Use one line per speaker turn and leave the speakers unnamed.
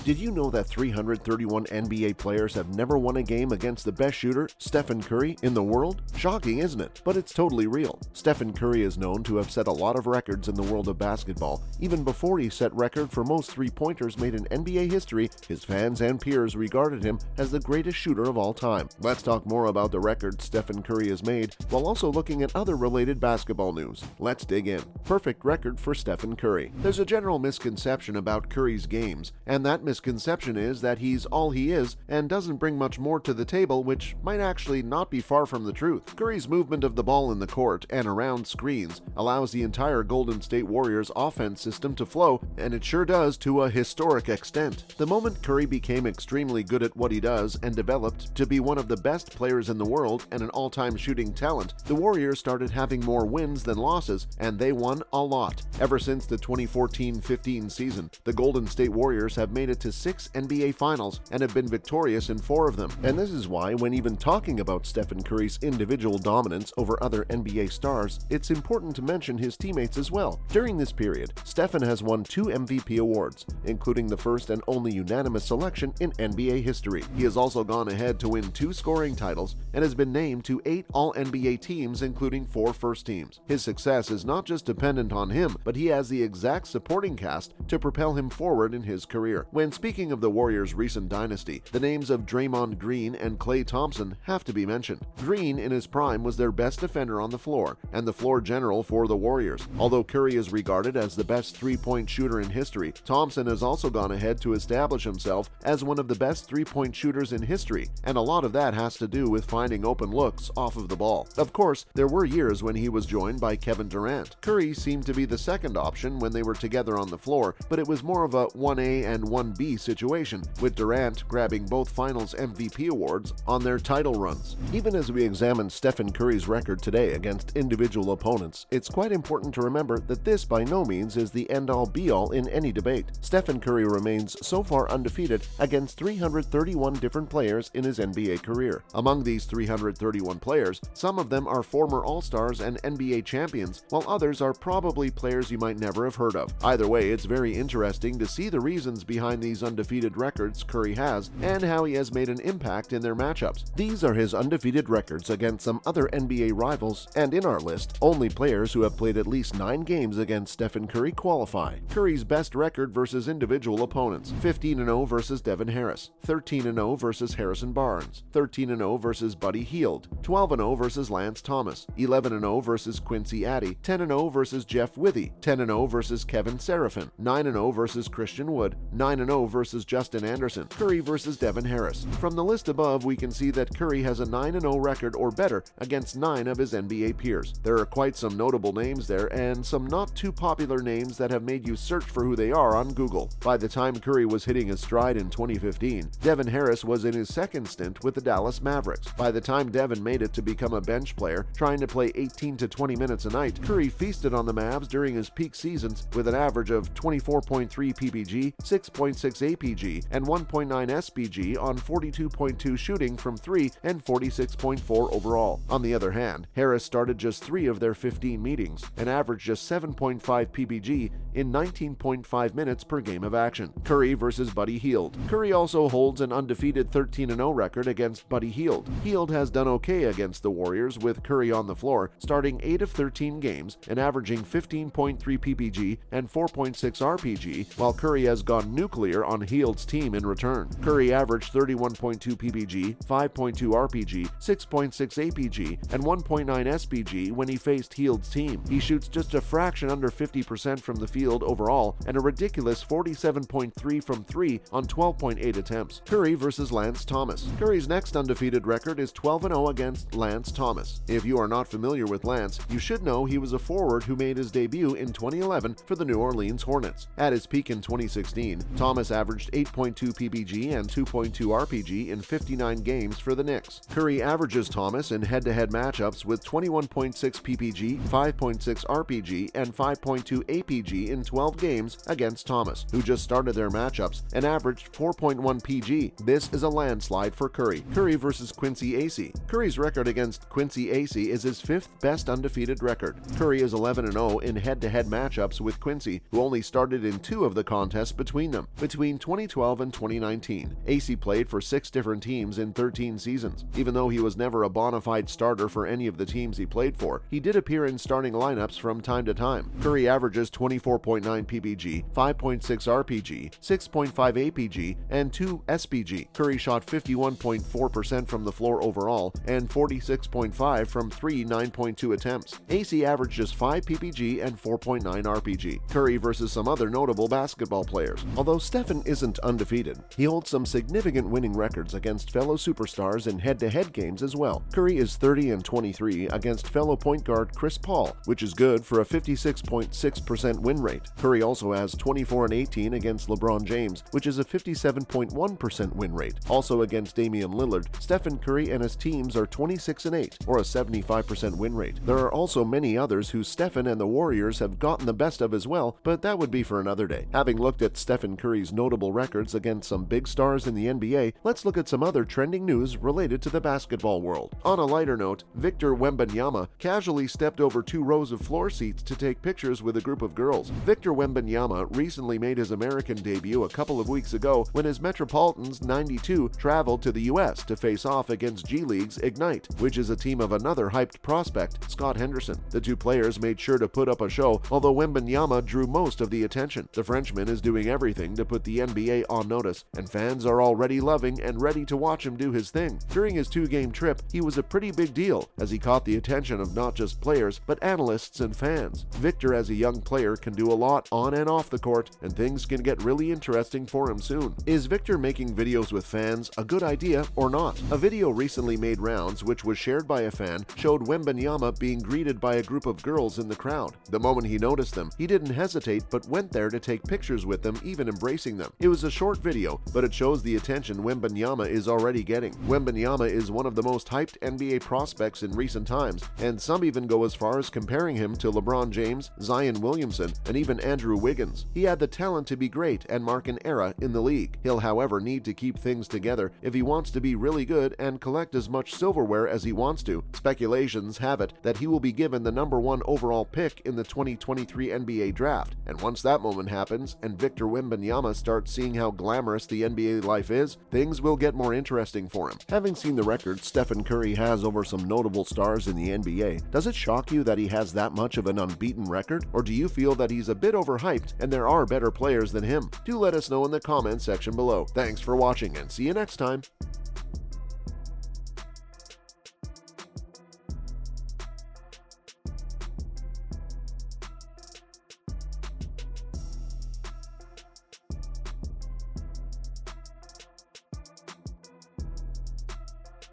Did you know that 331 NBA players have never won a game against the best shooter, Stephen Curry, in the world? Shocking, isn't it? But it's totally real. Stephen Curry is known to have set a lot of records in the world of basketball. Even before he set record for most three-pointers made in NBA history, his fans and peers regarded him as the greatest shooter of all time. Let's talk more about the records Stephen Curry has made, while also looking at other related basketball news. Let's dig in. Perfect record for Stephen Curry. There's a general misconception about Curry's games, and that misconception is that he's all he is and doesn't bring much more to the table, which might actually not be far from the truth. Curry's movement of the ball in the court and around screens allows the entire Golden State Warriors offense system to flow, and it sure does to a historic extent. The moment Curry became extremely good at what he does and developed to be one of the best players in the world and an all-time shooting talent, the Warriors started having more wins than losses, and they won a lot. Ever since the 2014-15 season, the Golden State Warriors have made it to 6 NBA Finals and have been victorious in 4 of them. And this is why, when even talking about Stephen Curry's individual dominance over other NBA stars, it's important to mention his teammates as well. During this period, Stephen has won 2 MVP awards, including the first and only unanimous selection in NBA history. He has also gone ahead to win 2 scoring titles and has been named to 8 All-NBA teams, including 4 first teams. His success is not just dependent on him, but he has the exact supporting cast to propel him forward in his career. When speaking of the Warriors' recent dynasty, the names of Draymond Green and Klay Thompson have to be mentioned. Green, in his prime, was their best defender on the floor, and the floor general for the Warriors. Although Curry is regarded as the best three-point shooter in history, Thompson has also gone ahead to establish himself as one of the best three-point shooters in history, and a lot of that has to do with finding open looks off of the ball. Of course, there were years when he was joined by Kevin Durant. Curry seemed to be the second option when they were together on the floor, but it was more of a 1A and 1B situation, with Durant grabbing both Finals MVP awards on their title runs. Even as we examine Stephen Curry's record today against individual opponents, it's quite important to remember that this by no means is the end-all be-all in any debate. Stephen Curry remains so far undefeated against 331 different players in his NBA career. Among these 331 players, some of them are former All-Stars and NBA champions, while others are probably players you might never have heard of. Either way, it's very interesting to see the reasons behind these undefeated records Curry has and how he has made an impact in their matchups. These are his undefeated records against some other NBA rivals, and in our list, only players who have played at least 9 games against Stephen Curry qualify. Curry's best record versus individual opponents: 15-0 versus Devin Harris, 13-0 versus Harrison Barnes, 13-0 versus Buddy Hield, 12-0 versus Lance Thomas, 11-0 versus Quincy Addy, 10-0 versus Jeff Withey, 10-0 versus Kevin Seraphin, 9-0 versus Christian Wood, 9-0 versus Justin Anderson, Curry versus Devin Harris. From the list above, we can see that Curry has a 9-0 record or better against 9 of his NBA peers. There are quite some notable names there, and some not too popular names that have made you search for who they are on Google. By the time Curry was hitting his stride in 2015, Devin Harris was in his second stint with the Dallas Mavericks. By the time Devin made it to become a bench player, trying to play 18 to 20 minutes a night, Curry feasted on the Mavs during his peak seasons with an average of 24.3 PPG, 6.6 APG, and 1.9 SPG on 42.2 shooting from 3 and 46.4 overall. On the other hand, Harris started just 3 of their 15 meetings and averaged just 7.5 PPG in 19.5 minutes per game of action. Curry versus Buddy Hield. Curry also holds an undefeated 13-0 record against Buddy Hield. Hield has done okay against the Warriors with Curry on the floor, starting 8 of 13 games and averaging 15.3 PPG and 4.6 RPG, while Curry has gone nuclear on Hield's team in return. Curry averaged 31.2 PPG, 5.2 RPG, 6.6 APG, and 1.9 SPG when he faced Hield's team. He shoots just a fraction under 50% from the field overall and a ridiculous 47.3 from 3 on 12.8 attempts. Curry versus Lance Thomas. Curry's next undefeated record is 12-0 against Lance Thomas. If you are not familiar with Lance, you should know he was a forward who made his debut in 2011 for the New Orleans Hornets. At his peak in 2016, Thomas averaged 8.2 PPG and 2.2 RPG in 59 games for the Knicks. Curry averages Thomas in head-to-head matchups with 21.6 PPG, 5.6 RPG, and 5.2 APG in 12 games against Thomas, who just started their matchups and averaged 4.1 PG. This is a landslide for Curry. Curry versus Quincy Acey. Curry's record against Quincy Acey is his 5th best undefeated record. Curry is 11-0 in head-to-head matchups with Quincy, who only started in 2 of the contests between them. Between 2012 and 2019, AC played for 6 different teams in 13 seasons. Even though he was never a bona fide starter for any of the teams he played for, he did appear in starting lineups from time to time. Curry averages 24.9 PPG, 5.6 RPG, 6.5 APG, and 2 SPG. Curry shot 51.4% from the floor overall and 46.5% from 3 9.2 attempts. AC averaged just 5 PPG and 4.9 RPG. Curry versus some other notable basketball players. Although Stephen isn't undefeated, he holds some significant winning records against fellow superstars in head-to-head games as well. Curry is 30-23 against fellow point guard Chris Paul, which is good for a 56.6% win rate. Curry also has 24-18 against LeBron James, which is a 57.1% win rate. Also against Damian Lillard, Stephen Curry and his teams are 26-8, or a 75% win rate. There are also many others who Stephen and the Warriors have gotten the best of as well, but that would be for another day. Having looked at Stephen Curry's notable records against some big stars in the NBA, let's look at some other trending news related to the basketball world. On a lighter note, Victor Wembanyama casually stepped over 2 rows of floor seats to take pictures with a group of girls. Victor Wembanyama recently made his American debut a couple of weeks ago when his Metropolitans 92 traveled to the US to face off against G League's Ignite, which is a team of another hyped prospect, Scott Henderson. The two players made sure to put up a show, although Wembanyama drew most of the attention. The Frenchman is doing everything to put the NBA on notice, and fans are already loving and ready to watch him do his thing. During his 2-game trip, he was a pretty big deal, as he caught the attention of not just players, but analysts and fans. Victor, as a young player, can do a lot on and off the court, and things can get really interesting for him soon. Is Victor making videos with fans a good idea or not? A video recently made rounds, which was shared by a fan, showed Wembanyama being greeted by a group of girls in the crowd. The moment he noticed them, he didn't hesitate but went there to take pictures with them, even embracing them. It was a short video, but it shows the attention Wembanyama is already getting. Wembanyama is one of the most hyped NBA prospects in recent times, and some even go as far as comparing him to LeBron James, Zion Williamson, and even Andrew Wiggins. He had the talent to be great and mark an era in the league. He'll, however, need to keep things together if he wants to be really good and collect as much silverware as he wants to. Speculations have it that he will be given the #1 overall pick in the 2023 NBA draft, and once that moment happens and Victor Wembanyama starts seeing how glamorous the NBA life is, things will get more interesting for him. Having seen the record Stephen Curry has over some notable stars in the NBA, does it shock you that he has that much of an unbeaten record, or do you feel that he's a bit overhyped and there are better players than him? Do let us know in the comments section below. Thanks for watching and see you next time.